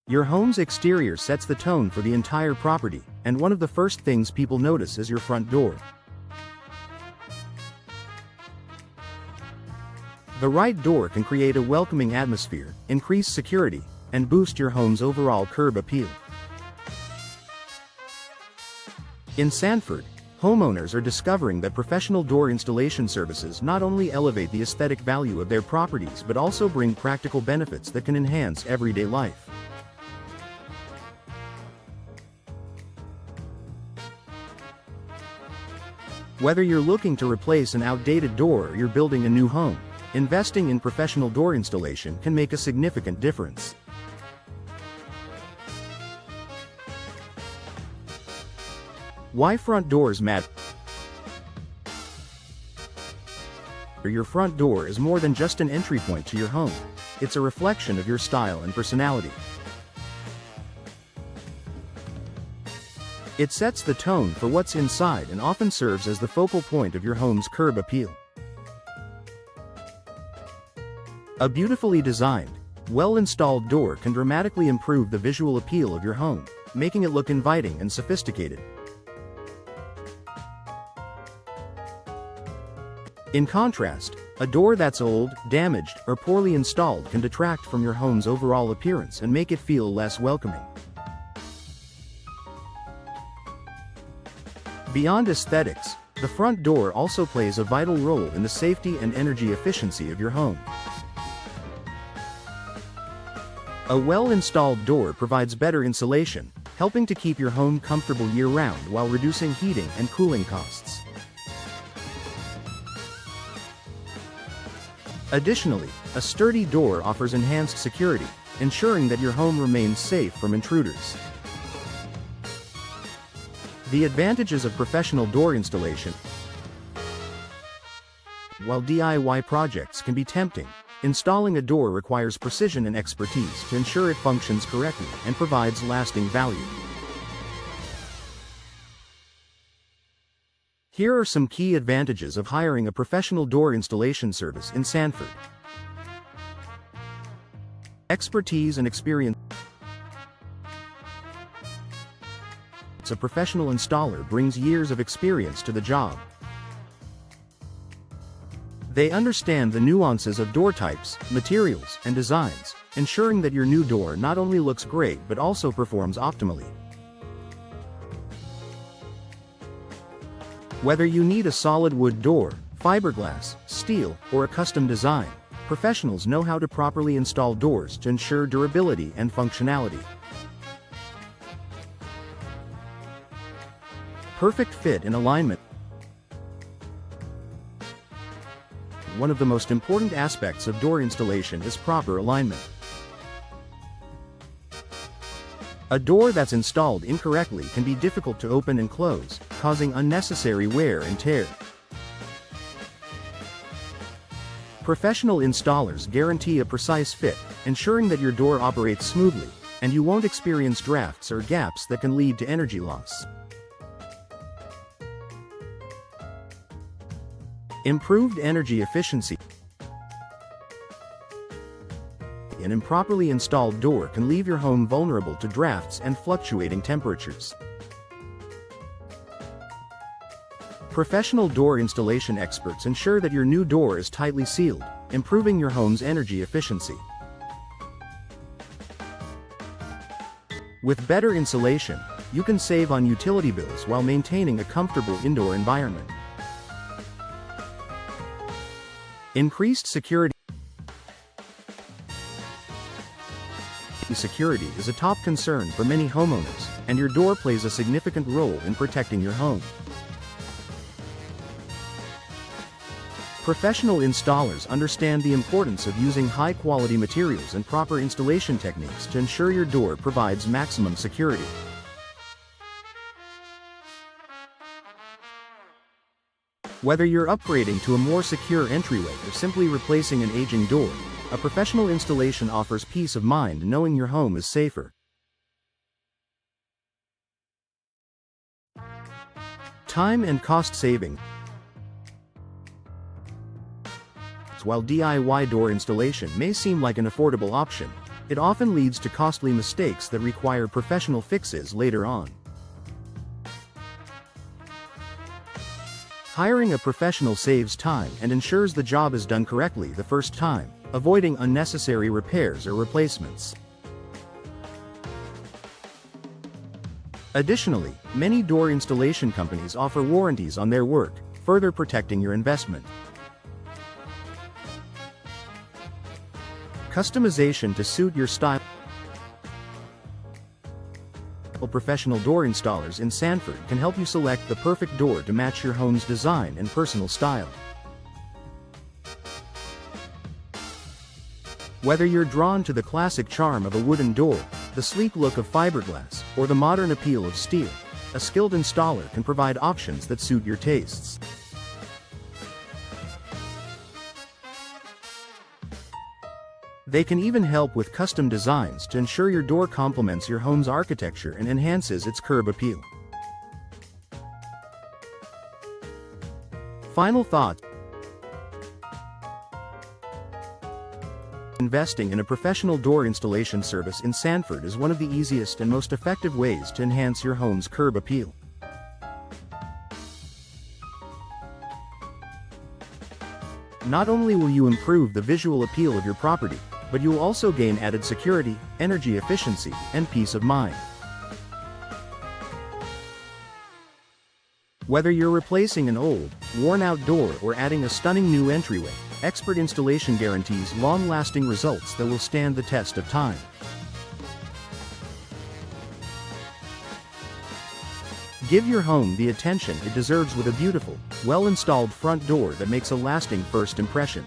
Your home's exterior sets the tone for the entire property, and one of the first things people notice is your front door. The right door can create a welcoming atmosphere, increase security, and boost your home's overall curb appeal. In Sanford, homeowners are discovering that professional door installation services not only elevate the aesthetic value of their properties but also bring practical benefits that can enhance everyday life. Whether you're looking to replace an outdated door or you're building a new home, investing in professional door installation can make a significant difference. Why front doors matter? Your front door is more than just an entry point to your home. It's a reflection of your style and personality. It sets the tone for what's inside and often serves as the focal point of your home's curb appeal. A beautifully designed, well-installed door can dramatically improve the visual appeal of your home, making it look inviting and sophisticated. In contrast, a door that's old, damaged, or poorly installed can detract from your home's overall appearance and make it feel less welcoming. Beyond aesthetics, the front door also plays a vital role in the safety and energy efficiency of your home. A well-installed door provides better insulation, helping to keep your home comfortable year-round while reducing heating and cooling costs. Additionally, a sturdy door offers enhanced security, ensuring that your home remains safe from intruders. The advantages of professional door installation. While DIY projects can be tempting, installing a door requires precision and expertise to ensure it functions correctly and provides lasting value. Here are some key advantages of hiring a professional door installation service in Sanford. Expertise and experience. A professional installer brings years of experience to the job. They understand the nuances of door types, materials, and designs, ensuring that your new door not only looks great but also performs optimally. Whether you need a solid wood door, fiberglass, steel, or a custom design, professionals know how to properly install doors to ensure durability and functionality. Perfect fit and alignment. One of the most important aspects of door installation is proper alignment. A door that's installed incorrectly can be difficult to open and close, causing unnecessary wear and tear. Professional installers guarantee a precise fit, ensuring that your door operates smoothly, and you won't experience drafts or gaps that can lead to energy loss. Improved energy efficiency. An improperly installed door can leave your home vulnerable to drafts and fluctuating temperatures. Professional door installation experts ensure that your new door is tightly sealed, improving your home's energy efficiency. With better insulation, you can save on utility bills while maintaining a comfortable indoor environment. Increased security. Security is a top concern for many homeowners, and your door plays a significant role in protecting your home. Professional installers understand the importance of using high-quality materials and proper installation techniques to ensure your door provides maximum security. Whether you're upgrading to a more secure entryway or simply replacing an aging door, a professional installation offers peace of mind knowing your home is safer. Time and cost saving. While DIY door installation may seem like an affordable option, It often leads to costly mistakes that require professional fixes later on. Hiring a professional saves time and ensures the job is done correctly the first time, avoiding unnecessary repairs or replacements. Additionally, many door installation companies offer warranties on their work, further protecting your investment. Customization to suit your style. Professional door installers in Sanford can help you select the perfect door to match your home's design and personal style. Whether you're drawn to the classic charm of a wooden door, the sleek look of fiberglass, or the modern appeal of steel, a skilled installer can provide options that suit your tastes. They can even help with custom designs to ensure your door complements your home's architecture and enhances its curb appeal. Final thoughts. Investing in a professional door installation service in Sanford is one of the easiest and most effective ways to enhance your home's curb appeal. Not only will you improve the visual appeal of your property, but you will also gain added security, energy efficiency, and peace of mind. Whether you're replacing an old, worn-out door or adding a stunning new entryway, expert installation guarantees long-lasting results that will stand the test of time. Give your home the attention it deserves with a beautiful, well-installed front door that makes a lasting first impression.